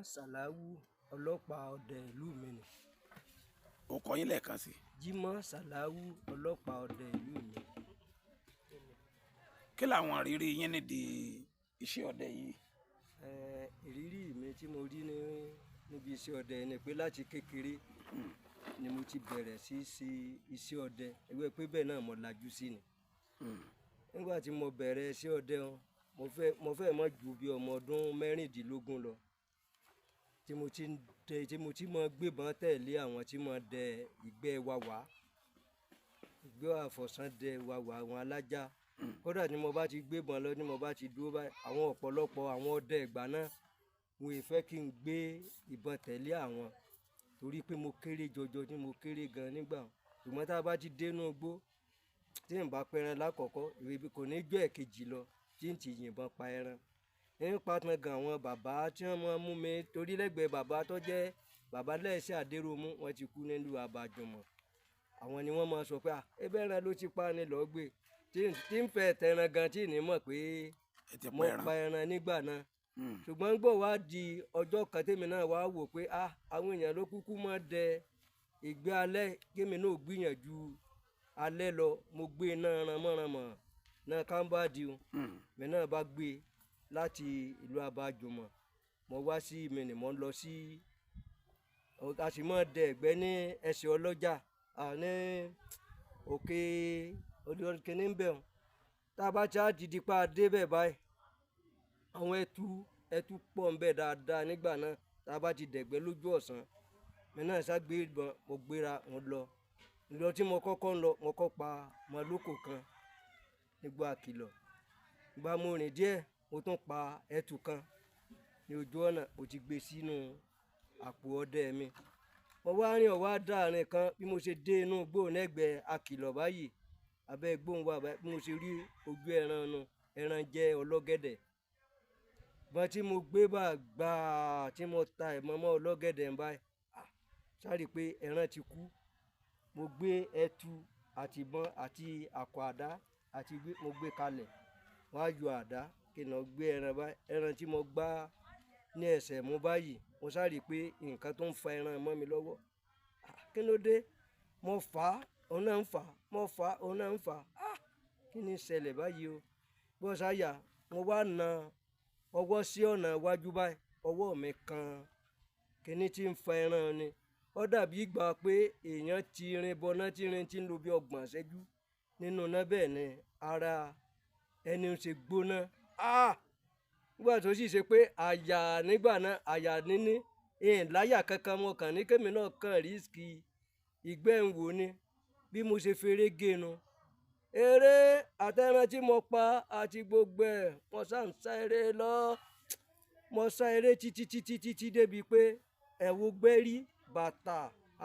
Sàláwù ọlọ́pàá ọdẹ ìlú mi ni. ó kọ yín lẹ́ẹ̀kan sí. Jímọ̀ Sàláwù ọlọ́pàá ọdẹ ìlú mi. kí làwọn ìrírí yín nídìí iṣẹ́ ọdẹ yìí? Ìrírí mi tí mo rí níbi iṣẹ́ ọdẹ ni pé láti kékeré ni mo ti bẹ̀rẹ̀ sí ṣe iṣẹ́ ọdẹ ẹgbẹ́ pé bẹ́ẹ̀ náà mo lajú sí ni. Nígbà tí mo bẹ̀rẹ̀ iṣẹ́ ọdẹ mo fẹ́ mọ̀ ju bí ọmọ ọdún mẹ́rìndínlógún lọ tí mo ti mọ gbébọn tẹ̀lé àwọn tí mo dẹ ìgbẹ́ wàwá ìgbẹ́ àfọ̀sán dẹ wàwá àwọn alájà. Kódà tí mo bá ti gbébọn lọ ní mo bá ti dúró báyìí àwọn ọ̀pọ̀lọpọ̀ àwọn ọdẹ ìgbà náà wọn ì fẹ́ kí n gbé ìbọn tẹ̀lé àwọn torí pé mo kéré jọjọ tí mo kéré gan nígbà ṣùgbọ́n tá a bá ti dénú igbó tí n bá pẹran lákọ̀ọ́kọ́ ìrèbí kò ní jọ ẹ̀kejì lọ tí n ti yìnbọn pa ẹran. Nípa tán gan àwọn bàbá tí wọ́n máa ń mú mi torí lẹ́gbẹ̀ẹ́ bàbá tó jẹ́ bàbá lẹ́sẹ̀ Adéròmú wọ́n ti kú nílùú Abàjùmọ̀. Àwọn ni wọ́n máa sọ pé ẹbẹ́ ẹran ló ti pa ni lọ́ọ́ gbé tí ń fẹ́ tẹran gan tí ní mọ̀ pé mo pa ẹran nígbà náà. Ṣùgbọ́n gbọ́ wá di ọjọ́ kan tèmi náà wá wò pé àwọn èèyàn ló kúkú máa dẹ ìgbẹ́ alẹ́ kémi náà gbìyànjú alẹ́ lọ mo gbé iná ranmọ́ranmọ́ náà kámbáàdì mi náà bá gbé láti ìlú Abàjùmọ̀ mo wá sí ìmìnì mo lọ sí àṣìmọ́ dẹ ẹ̀gbẹ́ ní ẹsẹ̀ ọlọ́jà ní òkè kìíní ń bẹ̀ tá a bá ti á dìdí pa débẹ̀ báyìí àwọn ẹtu pọ̀ ń bẹ̀ dáadáa nígbà náà tá a bá ti dẹ̀gbẹ́ lójú ọ̀sán mi náà ṣàgbé ìbọn mo gbéra mo lọ tí mo kọ́kọ́ ń lọ mo kọ́ pa màlúkò kan nígbà àkìlọ̀ ìgbà mo rìn díẹ̀ mo tún pa ẹtu kan ní ojú ọ̀nà mo ti gbé sínú àpò ọdẹ mi mo wá rìn ọ̀wá dáàrin kan bí mo ṣe dé inú gbóònẹ́gbẹ̀ẹ́ àkìlọ̀ báyìí abẹ́ gbóhùn wà báyìí bí mo ṣe rí ojú ẹran jẹ́ ọlọ́gẹ̀dẹ̀ bọ́n tí mo gbé bá gbà tí mo ta ìmọ̀mọ́ ọlọ́gẹ̀dẹ̀ ń báyìí sáré pé ẹran ti kú mo gbé ẹtu àti ìbọn àti àkọ́ àdá àti mo gbé kalẹ̀ wọ́n á yọ àdá kí n lọ gbé ẹran báyìí ẹran tí mo gbá ní ẹsẹ̀ mú báyìí mo sáré pé nǹkan tó ń fa ẹran mọ́ mi lọ́wọ́ kí ló dé mo fà á òun náà ń fà á mo fà á òun náà ń fà á kí ni ìṣẹ̀lẹ̀ báyìí o bó ṣáyà mo wá na ọwọ́ sí ọ̀nà iwájú báyìí ọwọ́ mi kan kíní tí ń fa ẹran ni ó dàbí ìgbà pé èèyàn ti rin bọná tí rin ti ń lo bí 30 ìṣẹ́jú nínú náà bẹ́ẹ̀ ni ara ẹni ń ṣe gbóná nígbà tó sì ṣe pé àyà nígbà náà àyà níní láyà kankan mo kàn ní kémi náà kàn rísíkì ìgbẹ́ ń wò ni bí mo ṣe feré génu eré àtẹran tí mo pa àti gbogbo ẹ̀ mo sá ń sá eré lọ mo sá eré títí débi pé ẹ̀wù gbẹ́rí bàtà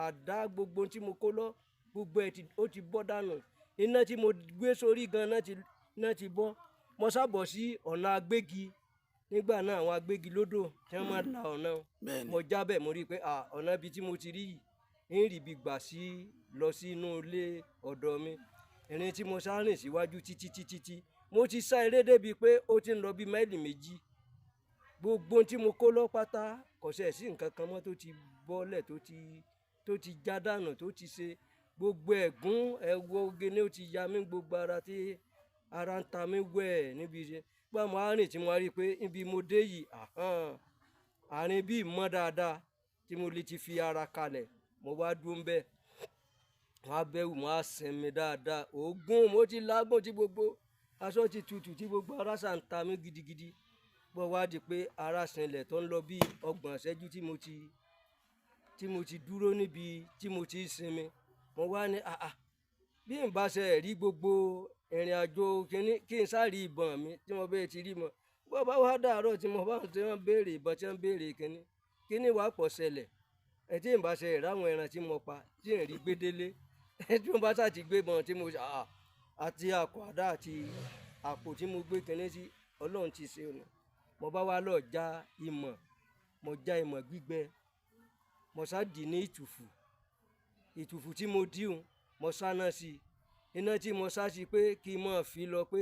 àdá gbogbo tí mo kó lọ gbogbo ẹ̀ ó ti bọ́ dànù iná tí mo gbé sórí gan náà ti bọ́ mo sábọ̀ sí ọ̀nà agbégi nígbà náà àwọn agbégi lódò tí wọ́n máa la ọ̀nà mo jábẹ̀ mo rí i pé ọ̀nà ibi tí mo ti rí yìí ń rí ibi gbà sí lọ sí inú ilé ọ̀dọ̀ mi ìrìn tí mo sá rìn síwájú títí mo ti sá eré débi pé ó ti ń lọ bí máìlì 2 gbogbo tí mo kó lọ pátá kò ṣe sí nǹkan kan mọ́ tó ti bọ́lẹ̀ tó ti já dànù tó ti ṣe gbogbo ẹ̀gún ẹ̀wọ̀ oge ni ó ti ya mí gbogbo ara tí ara ń ta mí wẹ̀ níbi iṣẹ́ gbà mo á rìn tí mo rí i pé níbi mo dé yìí àárín bíi mọ́ dáadáa tí mo lè ti fi ara kalẹ̀ mo wá dúró ń bẹ́ẹ̀ wọ́n á bẹ̀wò wọ́n á sinmi dáadáa oògùn mo ti lágbọ́n tí gbogbo aṣọ ti tutù tí gbogbo ara ṣà ń ta mí gidigidi bọ́ wá di pé ara sinlẹ̀ tó ń lọ bí 30 ìṣẹ́jú tí mo ti dúró níbi tí mo ti sinmi mo wá ní bí n bá ṣe rí gbogbo ìrìn àjò kínní kí n sáré ìbọn mi tí mo bẹ́ẹ̀ ti rí mọ́ bọ́ bá wá dàárọ̀ tí mo bá ń tẹ́ wọ́n béèrè ìbọn tí wọ́n béèrè kínní wàá pọ̀ ṣẹlẹ̀ tí n bá ṣe ìráwọn ẹran tí mo pa tí n rí gbédélé tí mo bá ṣàti gbé bọn tí mo àti àkọ́ àdá àti àpò tí mo gbé kínní sí Ọlọ́run ti ṣe ọ̀nà mo bá wá lọ já ìmọ̀ mo já ìmọ̀ gbígbẹ mo sá dì ní ìtùfù tí mo díhun mo sáná sí iná tí mo sá sí pé kí n mọ̀ fi lọ pé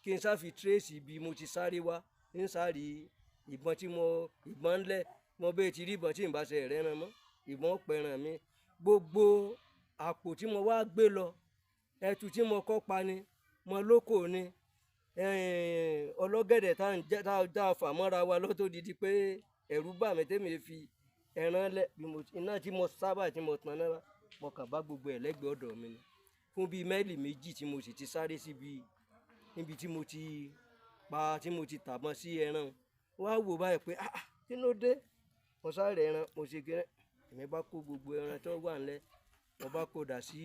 kí n sáfi tírèsì bí mo ti sáré wá ń sáré ìbọn ńlẹ̀ mo bẹ́ẹ̀ ti rí ìbọn tí n bá ṣe rẹ́ran mọ́ ìbọn pẹ̀ràn mi gbogbo àpò tí mo wá gbé lọ ẹtu tí mo kọ́ pa ni mo lóko ni ọlọ́gẹ̀dẹ̀ tá a fà mọ́ra wa lọ́tò dídí pé ẹ̀rù bà mí tẹ́mi fi ẹran lẹ̀ iná tí mo sábà tí mo tan náà mo kàn bá gbogbo ẹ̀ lẹ́gbẹ̀ẹ́ ọ̀dọ̀ mi ni fún bíi máìlì méjì tí mo sì ti sáré síbi níbi tí mo ti pa tí mo ti tàbọn sí ẹran wá wò báyìí pé kí ló dé mo sáré ẹran mo ṣe kéré èmi bá kó gbogbo ẹran tó wà nílẹ̀ mo bá kó dà sí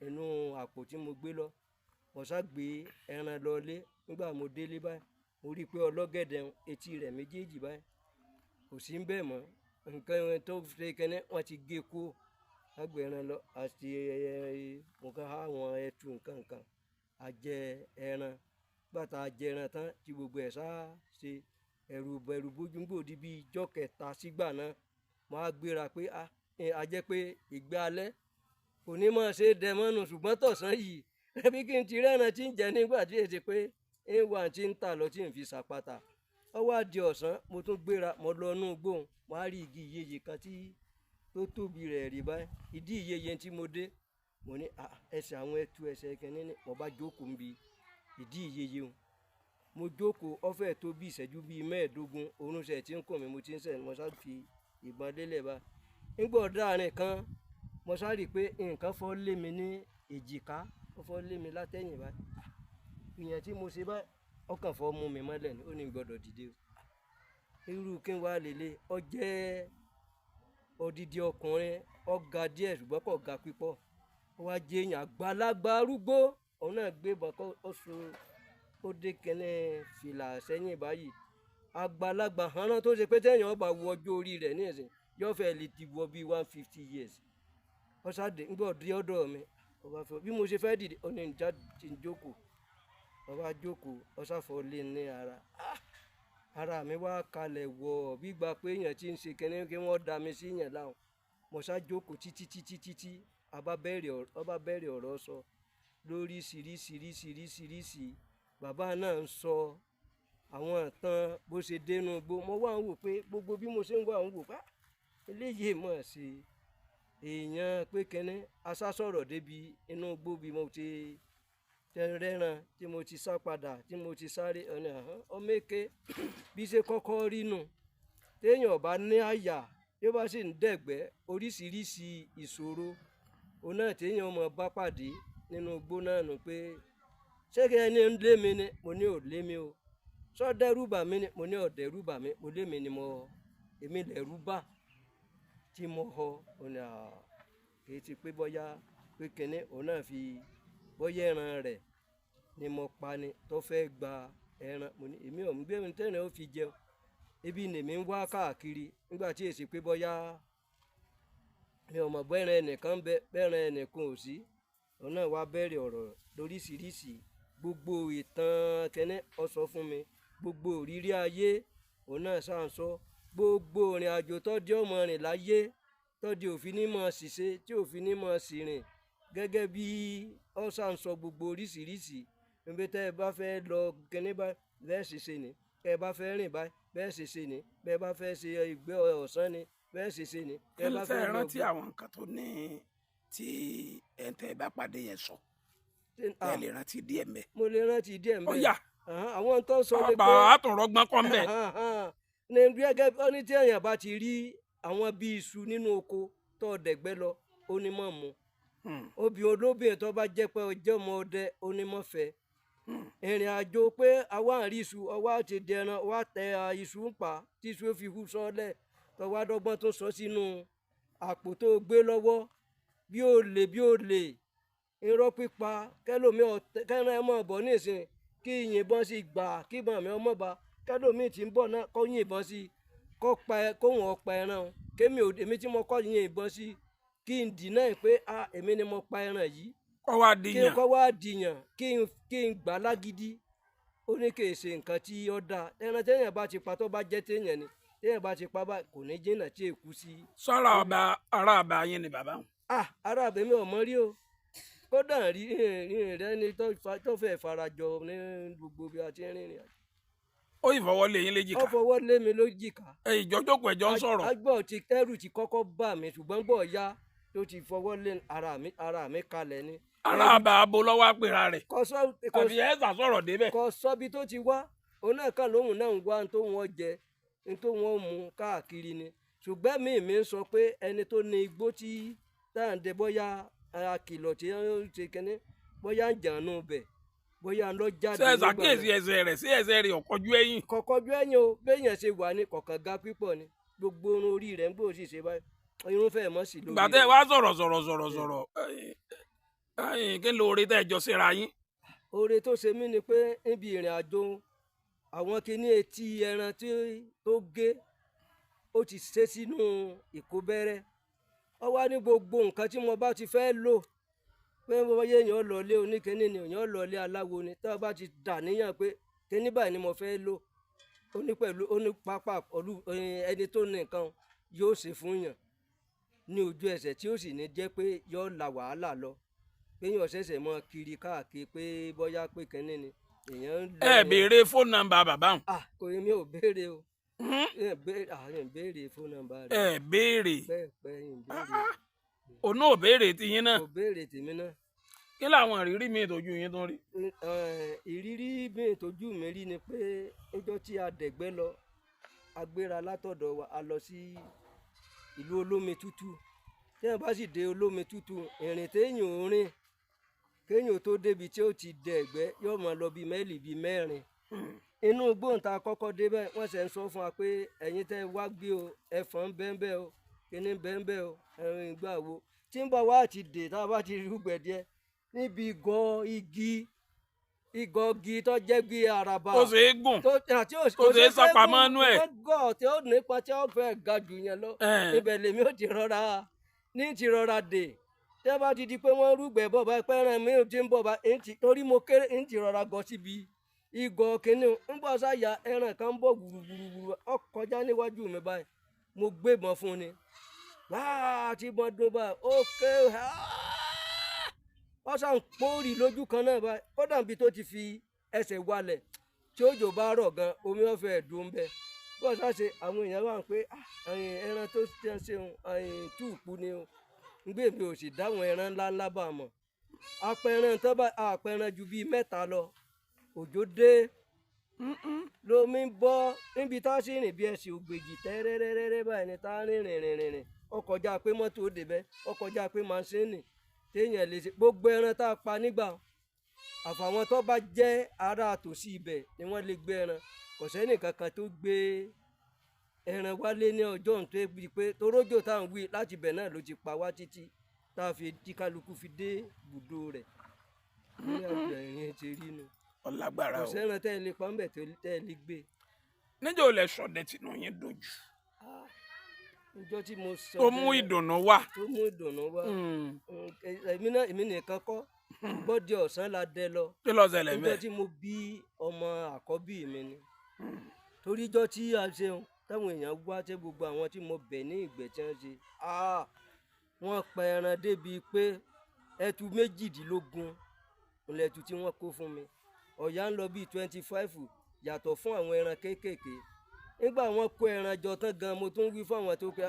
inú àpò tí mo gbé lọ mo sá gbé ẹran lọlé nígbà mo délé báyìí mo rí i pé ọlọ́gẹ̀dẹ̀ etí rẹ̀ méjèèjì báyìí kò sí ń bẹ̀ mọ́ nǹkan tó ṣe kẹ́nẹ́ wọ́n ti gé kó agbẹ̀ran lọ àti nǹkan àwọn ẹtu nǹkan àjẹ ẹran bàtà àjẹ ẹran tán tí gbogbo ẹ̀ sá ṣe ẹ̀rù bójú ń gbòdì bíi ijọ́ kẹta sígbà náà mo á gbéra pé a jẹ́ pé ìgbé alẹ́ kò ní mọ̀ ṣe dẹmọ́nù ṣùgbọ́n tọ̀sán yìí ẹbí kí n ti rẹ́ran tí ń jẹ nígbà tí èsì pé ìwà tí ń tà lọ tí ń fi ṣàpàtà ọwọ́ àdì ọ̀sán mo tún gbéra mo lọ inú gbóhùn mo á rí igi ìyeyè kan tó tóbi rẹ̀ rí báyìí ìdí ìyeyè tí mo dé mo ní ẹsẹ̀ àwọn ẹtu ẹsẹ̀ kẹ́ni ní mo bá jókòó ń bi ìdí ìyeyè o mo jókòó ọ̀fẹ́ tó bí ìṣẹ́jú bíi 15 orúnṣẹ́ tí ń kùn mí mo ti ń sẹ̀ mo sá fi ìbọn délẹ̀ bá nígbà ọ̀daràn kan mo sá rí i pé nǹkan fọ́ lé mi ní èjìká ó fọ́ lé mi látẹ̀yìn báyìí ìyẹn tí mo ṣe báyìí ọkàn fọ́ mú mi mọ́lẹ̀ ni ó ní gbọ́dọ̀ dìde o irú kí n wá lélẹ̀ ọ jẹ́ odidi ọkùnrin ọ̀gá díẹ̀ ṣùgbọ́n kò ga pípọ̀ ó wá jẹ́ èèyàn àgbàlagbà arúgbó òun náà gbé ìbọn kó ó dé kẹ́nẹ́ fìlà sẹ́yìn báyìí àgbàlagbà hànán tó ṣe pé téèyàn ọba wo ọjọ́ orí rẹ̀ ní ìsìn yóò fẹ́ lè ti wọ bíi 150 years ọ̀sàdé ń gbọ́ dé ọ̀dọ̀ mi bí mo ṣe fẹ́ dìde ó ní ìjà tí ń jókòó ọba jókòó ọ̀sàfọ̀ lé ní ara mi wá kalẹ̀ wọ̀ bí gba pé èèyàn ti ń ṣe kẹ́ni kí wọ́n da mi sí yẹn láwọn mo ṣá jókòó títí ọba bẹ̀rẹ̀ ọ̀rọ̀ sọ lórí ṣìríṣìíríṣìíríṣìíríṣìí bàbá náà ń sọ àwọn ìtàn bó ṣe dénú gbó mo wá ń wò pé gbogbo bí mo ṣe ń wá ń wò pé eléyìí mọ̀ ṣe èèyàn pé kẹ́ni aṣásọ̀rọ̀ débi inú gbó bí mo ti rẹ́ran tí mo ti sá padà tí mo ti sáré ọ̀nà ọmọ èké bí ṣe kọ́kọ́ rí nù téèyàn bá ní àyà bí ó bá sì ń dẹ̀gbẹ́ oríṣiríṣi ìṣòro òun náà téèyàn mọ̀ bá pàdé nínú igbó náà nù pé ṣé kí ẹni ń lé mi ni mo ní ò lé mi o sọ dẹ́rù bà mí ni mo ní ò dẹ́rù bà mí mo lé mi ni èmi lẹ̀rù bà tí mo họ ọ̀nà kì í ti pé bọ́yá pé kẹ́ni òun náà fi bọ́yá ẹran rẹ̀ ni mo pa ni tó fẹ́ gba ẹran mo ní èmi ò ń gbé mi tẹ́lẹ̀ ó fi jẹun ebi nèmi ń wá káàkiri nígbà tí èsì pé bọ́yá mi ò mọ̀ bẹ́ẹ̀rẹ̀ ẹnìkan bẹ́ẹ̀rẹ̀ ẹnìkan ò sí òun náà wá bẹ̀rẹ̀ ọ̀rọ̀ lóríṣiríṣi gbogbo ìtàn kẹ́ni ó sọ fún mi gbogbo òrírí ayé òun náà ṣáà ń sọ gbogbo ìrìn àjò tọ́jú ọmọ rìn láyé tọ́jú òfin ní mọ̀ ṣìṣe tí òfin ní mọ̀ sì rìn gẹ́gẹ́ bí ó ṣáà ń sọ gbogbo oríṣiríṣi níbi tẹ́ ẹ bá fẹ́ lọ kẹ́ni bẹ́ẹ̀ ṣe ṣe ni tẹ́ ẹ bá fẹ́ rìn báyìí bẹ́ẹ̀ ṣe ṣe ni bẹ́ẹ̀ bá fẹ́ ṣe ìgbẹ́ ọ̀sán ni bẹ́ẹ̀ ṣe ṣe ni. ẹ bá fẹ́ rántí àwọn nǹkan tó ní tí ẹ̀ǹtẹ̀ bá pàdé yẹn sọ ẹ lè rántí díẹ̀ mbẹ́. mo lè rántí díẹ̀ mbẹ́. ó yá àwọn tó sọ ni pé ọba àtúnrọ̀gbọ́n kan mbẹ́. ní gẹ́gẹ́ ó ní tí èèyàn bá ti rí àwọn bíi iṣu nínú oko tó dẹ̀gbẹ́ lọ ó ní mọ̀ mu obì olóbìnrin tó bá jẹ́ pé ọjọ́ ọmọ ọdẹ ó ní mọ̀ fẹ́ ìrìn àjò pé àwa àrí iṣu ọwọ́ àti dẹran wá tẹ iṣu ń pa tí iṣu fi hu sọ́lẹ̀ tọwọ́ adọ́gbọ́n tó sọ sínú àpò tó gbé lọ́wọ́ bí ó lè irọ́ pípa kẹlòmí kẹrin ẹ mọ̀ bọ̀ nísìn kí yìnbọn sí gbà kí ìbọn mi ọmọ bá kẹlòmí tí ń bọ̀ náà kọ́ yìnbọn sí kóhùn ọ̀pá ẹran kémi èmi tí mo kọ́ yìnbọn sí kí n dìnnà pé èmi ni mo pa ẹran yìí kọ́ wá dìyàn kọ́ wá dìyàn kí n gbà lágídí ó ní kì í ṣe nǹkan tí ó dáa ẹran téèyàn bá ti pa tó bá jẹ́ téèyàn ni téèyàn bá ti pa bá kò ní jìnnà tí èkú sí. sọ́ra ọba ará àbá yín ni bàbá wọn. ará àbẹ̀ mi ò mọ rí o kódà rírìn rẹ ni tó fẹ́ farajọ ní gbogbo bí a ti ń rìnrìn àjò. ó ìfọwọ́ lé yín léjìká. ó fọwọ́ lé mi lójìká. ìjọ́jókòó ẹ̀jọ́ ń sọ̀rọ̀. agbọ́ ti tẹ́rù ti kọ́kọ́ bà mí ṣùgbọ́n gbọ́ ya tó ti fọwọ́ lé ara mi kalẹ̀ ni. ara àbá abo lọ́wọ́ àpèrà rẹ̀. àbí ẹ̀sà sọ̀rọ̀ débẹ̀. kò sọ́bi tó ti wá òun náà kàn lóhùn náà ń wá ní tó wọ́n jẹ ní tó wọ́n mú káàkiri ni ṣùgbọ́n mi ń sọ pé ẹni tó ní igbó tí táǹdẹ bóyá akìlọ̀ tí ó ṣe kẹ́ni bóyá ń jànú bẹ̀ bóyá ń lọ jáde. ṣe ṣàkíyèsí ẹsẹ̀ rẹ̀ sí ẹsẹ̀ rẹ̀ ọ̀kọ́jú ẹ̀yìn. kọ̀kọ́jú ẹ̀yìn o béèyàn ṣe wà ní kọ̀ọ̀kan ga pípọ̀ ni gbogbo orun orí rẹ̀ ń gbòòsì ṣe báyìí irun fẹ́ mọ́ sí lórí. gbàtẹ́ wá sọ̀rọ̀ kí ló oore tẹ́ ẹ jọ síra yín. oore tó ṣe mí ni pé níbi ìrìn àjò àwọn kinní etí ẹran tó gé ó ti ṣe sínú ìkóbẹ́rẹ́ ó wá ní gbogbo nǹkan tí mo bá ti fẹ́ lò pé bóyá èèyàn lọlé oníkíní ni èèyàn lọlé aláwo ni tá a bá ti dà níyàn pé kíní báyìí ni mo fẹ́ lò onípápá ẹni tó ní nǹkan yóò ṣe fún yàn ní ojú ẹsẹ̀ tí ó sì ní jẹ́ pé yóò la wàhálà lọ pé yóò ṣẹ̀ṣẹ̀ mọ kiri káàkiri pé bóyá pé kíní ni èèyàn. ẹ béèrè fóònù nọ́mbà bàbá wọn. kò yẹ mi ò béèrè o béèrè fóònù nọ́mbà rẹ. ẹ béèrè. bẹ́ẹ̀ ń béèrè. òun náà ò béèrè tiyín náà. kò béèrè tèmi náà. kí làwọn ìrírí mi tójú yín tó ń rí. ìrírí mi tójú mi rí ni pé níjọ́ tí a dẹ̀gbẹ́ lọ a gbéra látọ̀dọ̀ wa a lọ sí ìlú olómi tútù tí wọ́n bá sì dé olómi tútù ìrìn téèyàn ò rìn kéèyàn tó débi tí ó ti dẹ̀gbẹ́ yóò máa lọ bíi mẹ́lì bíi mẹ́rin inú gbóǹta kọ́kọ́ débẹ̀ wọ́n ṣe ń sọ fún wa pé ẹ̀yin tẹ́ wá gbé o ẹ̀fọn bẹ́ẹ̀ o kíní bẹ́ẹ̀ o ẹ̀rín ìgbà wo tí ń bọ̀ wá ti dè tá a bá ti rúgbẹ̀ díẹ̀ níbi igi tó jẹ́ bí araba. ó ṣe é gùn ó ṣe é sọpamọ́ nú ẹ̀. ó gọ̀ tí ó nípa tí ó fẹ́ ga jù yẹn lọ ibẹ̀ lèmi ó ti rọra dè tí a bá ti di pé wọ́n rúgbẹ̀ bọ̀ bá pẹ́ràn mi ò ti ń bọ̀ bá torí mo kéré ń ti rọra gọ síbi igọ̀ kínní ń bọ̀ sáyà ẹran kan ń bọ̀ gbùrùgbùrù ó kọjá níwájú mi báyìí mo gbébọn fún ni láti mọ dún báyìí ó ké wọ́n sàn pòórì lójú kan náà báyìí ó dàbí tó ti fi ẹsẹ̀ walẹ̀ tí òjò bá rọ̀ gan omi ọ̀fẹ́ ẹ̀dùn bẹ́ẹ̀ bọ́ọ̀ sáṣe àwọn èèyàn wà pé ẹran tó ṣe ṣeun túùpù ni o ngbé mi ò sì dáwọn ẹran ńláńlá bá mọ̀ apẹran tó bá apẹran ju bíi mẹ́ta lọ òjò dé lomi ń bọ́ níbi tá a sì rìn bí ẹsẹ̀ ògbèjì tẹ́rẹ́rẹ́rẹ́ báyìí ni tá a rìn ó kọjá pé mọ́tò ó débẹ̀ ó kọjá pé máṣíìnì téèyàn lè ṣe gbogbo ẹran tá a pa nígbà àfàwọn tó bá jẹ́ ará tòsí ibẹ̀ ni wọ́n lè gbé ẹran kò sẹ́ni kankan tó gbé ẹran wálé ní ọjọ́ ohun tó bí pé torójò tá à ń wí láti ibẹ̀ náà ló ti pa wá títí tá a fi tí kálukú fi dé ibùdó rẹ̀ ní àjọ ìrìn ti rí nu. ọlágbára o kò sẹ́ran tẹ́ ẹ lè pa ń bẹ̀ tẹ́ ẹ lè gbé. níjọ́ ilẹ̀ sọ̀dẹ̀ tìǹú yín dojú. níjọ́ tí mo sọ tó mú ìdùnnú wá. èmi nìkan kọ́ bọ́dí ọ̀sán la dẹ lọ. kí ló ṣẹlẹ̀ bẹ́ẹ̀. níjọ́ tí mo bí ọmọ àkọ́bí mi ni torí ijọ́ tí a ṣeun táwọn èèyàn wá tẹ gbogbo àwọn tí mo bẹ̀ ní ìgbẹ́ tí wọ́n ṣe wọ́n pa ẹran débi pé ẹtu 18 ńlẹ̀tù tí wọ́n kó fún mi ọ̀yà ń lọ bíi 25 yàtọ̀ fún àwọn ẹran kéékèèké nígbà wọ́n kó ẹran jọ tán gan mo tún wí fún àwọn tó pé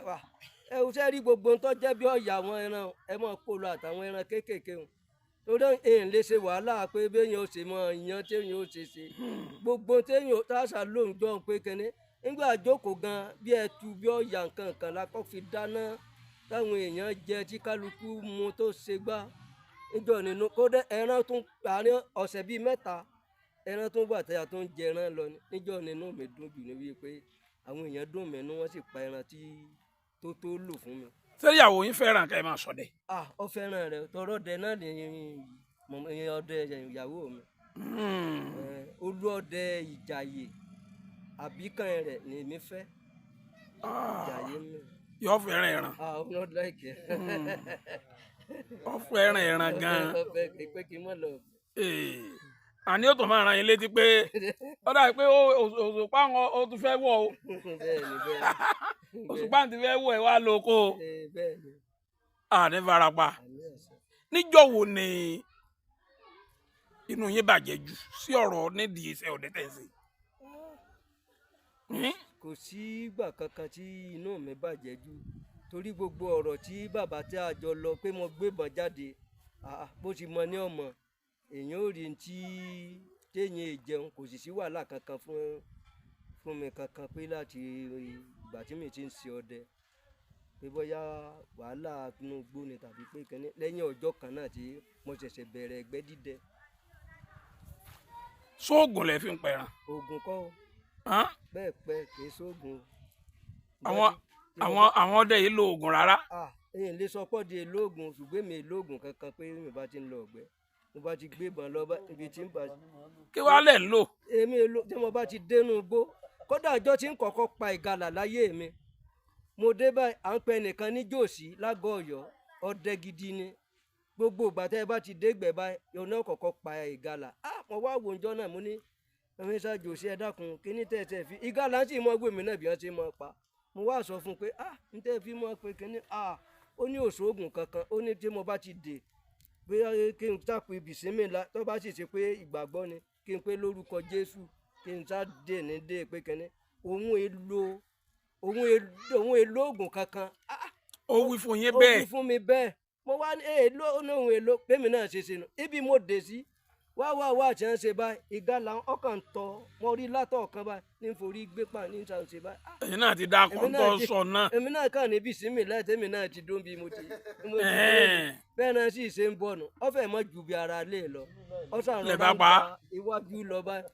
ẹ ò ṣe rí gbogbo ń tọ́ jẹ́ bí ọ̀yà àwọn ẹran ẹ máa kó lọ àtàwọn ẹran kéékèèké wọn torí èèyàn lè ṣe wàhálà pé béèyàn ó ṣe mọ ìyan téèyàn ó ṣe gbogbo téèyàn táṣà lóun jọ ń pé kẹ́ni nígbà jókòó gan bí ẹtu bí ọ̀yà nǹkan la kọ́ fi dáná táwọn èèyàn jẹ tí kálukú mu tó ṣe gbá níjọ nínú kódà ẹran tún àárín ọ̀sẹ̀ bíi 3 ẹran tún wà tẹ́yà tó ń jẹ ẹran lọ níjọ nínú mi dùn jù ní wípé àwọn èèyàn dùn mẹ́nu wọ́n sì pa ẹran tó lò fún mi. ṣé ìyàwó yín fẹ́ràn kẹ́ ẹ máa ṣọdẹ. ó fẹ́ràn rẹ̀ tọrọ dẹ náà ní ọdẹ ìyàwó mi olú ọdẹ ìjàyè àbíkàn rẹ̀ ni èmi fẹ́ ìjàyè mi. yóò fẹ́ràn ẹran. ọ̀nà láìkẹ́. ó fẹ́ràn ẹran gan-an. pé kí n mọ̀ lọ. àní ó tún máa ran yín létí pé ó dàbí pé òṣùpá ó tún fẹ́ wọ̀ o. òṣùpá ti fẹ́ wọ̀ ẹ̀ wá lóko. àní farapa. níjọ́ wo ni inú yín bàjẹ́ jù sí ọ̀rọ̀ nídìí iṣẹ́ ọdẹ tẹ̀sí. kò sí ìgbà kankan tí inú mi bàjẹ́ jù torí gbogbo ọ̀rọ̀ tí bàbá tí a jọ lọ pé mo gbébọn jáde bó ti mọ ní ọmọ èèyàn ò rí tí téèyàn jẹun kò sì sí wàhálà kankan fún mi kankan pé láti ìgbà tí mi ti ń ṣe ọdẹ pé bóyá wàhálà inú igbó ni tàbí pé kẹ́ni lẹ́yìn ọjọ́ kan náà tí mo ṣẹ̀ṣẹ̀ bẹ̀rẹ̀ ẹgbẹ́ dídẹ. sóògùn lẹ fi ń pẹran. oògùn kọ́ o bẹ́ẹ̀ pẹ́ kì í sóògùn. àwọn ọdẹ yìí lo oògùn rárá. èyàn lè sọ pọ́ di èlóògùn ṣùgbọ́n mi èlóògùn kankan pé mi bá ti ń lọ ọ̀gbẹ́ mo bá ti gbé ìbọn lọ ibi tí ń bá. kí wàá lẹ̀ ń lò. èmi èlò tí mo bá ti dénú igbó kódà ọjọ́ tí ń kọ́kọ́ pa ìgalà láyé mi mo dé báyìí à ń pẹ nìkan ní jòsí lágọ̀ọ́ Ọ̀yọ́ ọdẹ gidi ni gbogbo ìgbà tẹ́ ẹ bá ti dégbẹ́ báyìí yóò náà kọ́kọ́ pa ìgalà mo wá wo ọjọ́ náà mo ní ẹ̀mí ṣá jòsí ẹ dákun kí ní tẹ́ fi ìgalà ń sì mọ́ gbèmí náà bí wọ́n ti mọ́ pa mo wá sọ fún un pé ń tẹ́ fi mọ́ pé kí ní ó ní òṣòògùn kankan ó ní tí mo bá ti dè pé kí n tàpé bìsímìlà tó bá sì ṣe pé ìgbàgbọ́ ni kí n pé lórúkọ Jésù kí n sá dè ní dè pé kẹ́ni òun èlò oògùn kankan. ó wí fún yín bẹ́ẹ̀. ó wí fún mi bẹ́ẹ̀ mo wá ní èlò òun èlò pèmí náà ṣe sínú ibi mo dè sí wá àti ẹ̀ ń ṣe báyìí ìgalà ọkàn tọ mo rí látọ̀ kan báyìí ní forí gbé pa ní ìṣàn ṣe báyìí. ẹ̀yin náà ti dá kọ́ńtọ́ sọ náà. èmi náà kàn níbi ìsinmi lẹ́tẹ̀mí náà ti dún bí mo ti bẹ́ẹ̀ náà sì ṣe ń bọ̀nù ọ̀fẹ́ mọ́ ju bí ara lè lọ ọ̀sán rẹ̀ bá iwájú lọ báyìí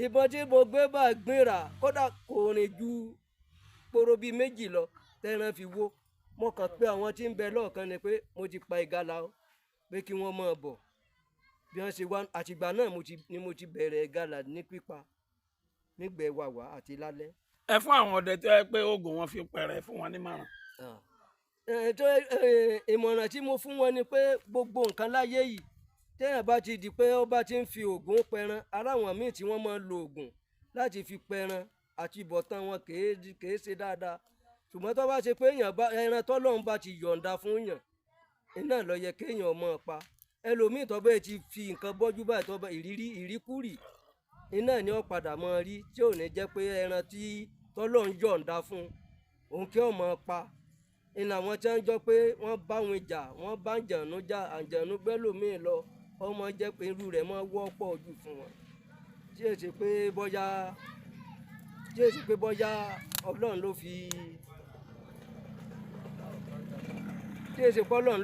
ìbọn tí mo gbé bá gbéra kódà kò rìn ju poro bíi méjì lọ tẹ́ran fi wó mo kàn pé àwọn tí ń bẹ lọ́ọ̀kan ni pé mo ti pa ìgalà o pé kí wọ́n máa bọ̀ bí wọ́n ṣe wá àtìgbà náà ni mo ti bẹ̀rẹ̀ ìgalà ní pípa nígbẹ̀ wàwà àti lálẹ́. ẹ fún àwọn ọdẹ tó yẹ pé oògùn wọn fi pẹ̀rẹ̀ fún wọn nímọ̀ràn. ìmọ̀ràn tí mo fún wọn ni pé gbogbo nǹkan láyé yìí téèyàn bá ti di pé ó bá ti ń fi oògùn pẹran ara wọn míì tí wọ́n máa ń lo oògùn láti fi pẹran àti ìbọ̀tán wọn kèé ṣe dáadáa ṣùgbọ́n tó bá ṣe pé ẹran tọ́lọ́run bá ti yọ̀ǹda fún yàn iná ló yẹ kéèyàn máa pa ẹlòmíì tó bẹ́ẹ̀ ti fi nǹkan bọ́jú báyìí tó bá ìríkúrì iná ni ó padà máa rí tí ò ní jẹ́ pé ẹran tí tọ́lọ́run yọ̀ǹda fún òun kí ó máa pa ìnà àwọn tí wọ́n jọ pé wọ́n bá wọn jà wọ́n bá àǹjànú jà àǹjànú gbẹ́lòmíì lọ ọmọ jẹ́ pé irú rẹ̀ máa wọ́pọ̀ jù fún wọn tí èsì pé bọ́yá ọlọ́run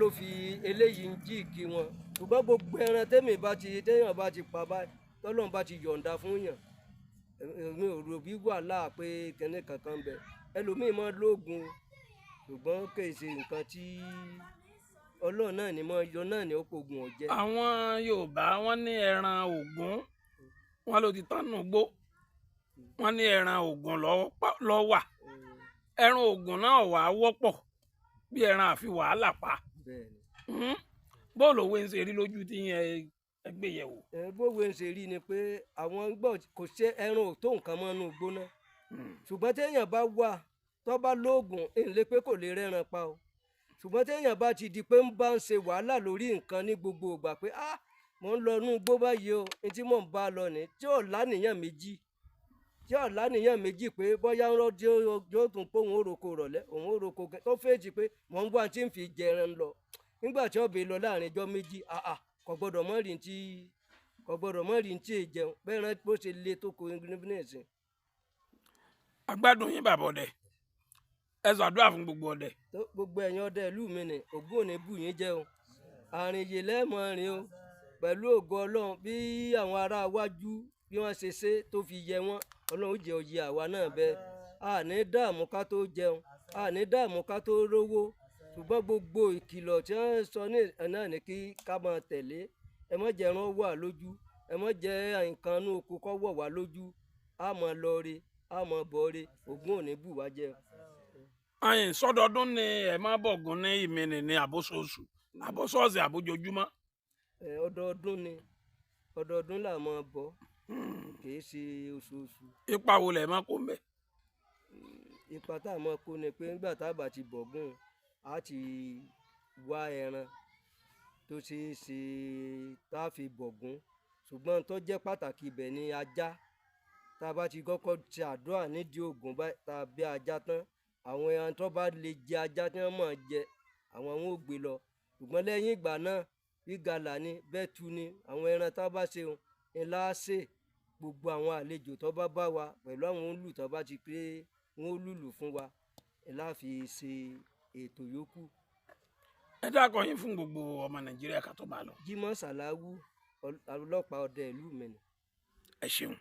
ló fi eléyìí ń jí ìkí wọn ṣùgbọ́n gbogbo ẹran téèyàn bá ti pa báyìí tọ́lọ́run bá ti yọ̀ǹda fún yàn èmi ò rò bí wàhálà pé kẹ́ni kankan bẹ ẹlòmíì máa lóògùn ṣùgbọ́n kì í ṣe nǹkan tí ọlọ́run náà ni mọ́ yọ náà ni ó pògùn ọ̀jẹ́. àwọn Yorùbá wọ́n ní ẹran Ògún wọ́n ló ti tánú gbó wọ́n ní ẹran Ògún ló wà ẹran Ògún náà wà á wọ́pọ̀ bí ẹran àfi wàhálà pa bóòlù òwe ń ṣe rí lójú tí yẹn ẹgbẹ́ yẹ̀ wò. bóòlù ń ṣe rí ni pé àwọn gbọ́ kò ṣe ẹran ò tó nǹkan mọ́ inú igbó náà ṣùgbọ́n téèyàn bá wà tó bá lóògùn èlé pé kò lè rẹ́ran pa o ṣùgbọ́n téèyàn bá ti di pé ń bá ń ṣe wàhálà lórí nǹkan ní gbogbo ìgbà pé mò ń lọ inú igbó báyìí o ní tí mò ń bá lọ ní tí ò láníyàn méjì pé bóyá ń rọ́ yóò tún pé òun ò roko rọ̀lẹ́ òun ò roko tó fèjì pé mò ń wá tí ń fi jẹran lọ nígbà tí ọbẹ̀ lọ láàrin ijọ́ méjì kò gbọ́dọ̀ mọ́ rí tí èjẹun bẹ́ẹ̀ rán bó ṣe le tó kó ní ẹ̀sìn. agbádùn yín bàbá ọdẹ ẹ ṣàdúrà fún gbogbo ọdẹ. gbogbo ẹ̀yin ọdẹ ìlú mi ni ògùn òní bù yín jẹ́ o àrìn yìí lẹ́ẹ̀mọ́ rìn o pẹ̀lú ògo Ọlọ́run bí àwọn ará wájú bí wọ́n ṣe tó fi yẹ wọ́n Ọlọ́run jẹ́ òye àwa náà bẹ́ẹ̀ àní dààmú ká tó jẹun àní dààmú ká tó rówó ṣùgbọ́n gbogbo ìkìlọ̀ tí wọ́n sọ ní náà ní kí ká máa tẹ̀lé ẹ má jẹ́ ẹran wà lójú ẹ má jẹ́ nǹkan inú oko kọ́ wọ̀ wá lójú á máa lọ re á máa bọ̀ re ògùn òní bù wá jẹ́. ayin sọdọọdún ni ẹ máa bọ̀gùn ní ìmìnì ní àbóṣoṣù àbóṣọ́ọ̀sì àbójoojúmọ́. ọdọọdún là máa bọ̀ kìí ṣe oṣooṣù. ipa wo lẹ máa kó mbẹ. ipa tá a máa kó ni pé nígbà tá a bá ti bọ̀gùn á ti wá ẹran tó ṣeé ṣe tá a fi bọ̀gùn ṣùgbọ́n tó jẹ́ pàtàkì ibẹ̀ ni ajá tá a bá ti kọ́kọ́ ṣe àdúrà nídìí Ògún báyìí tá a bí ajá tán àwọn ẹran tó bá lè jẹ ajá tí wọ́n mọ̀ jẹ àwọn wọn ò gbé lọ ṣùgbọ́n lẹ́yìn ìgbà náà bí gàlà ni bẹ́ẹ̀tu ni àwọn ẹran tá a bá ṣe ńlá ṣe gbogbo àwọn àlejò tó bá bá wa pẹ̀lú àwọn olù tó bá ti pé wọn ó lùlù fún wa ńlá fi ṣe ètò yòókù. ẹ dákọ yín fún gbogbo ọmọ Nàìjíríà ká tó máa lọ. Jimoh Salawu ọlọ́pàá ọdẹ ìlú Minna. ẹ ṣeun.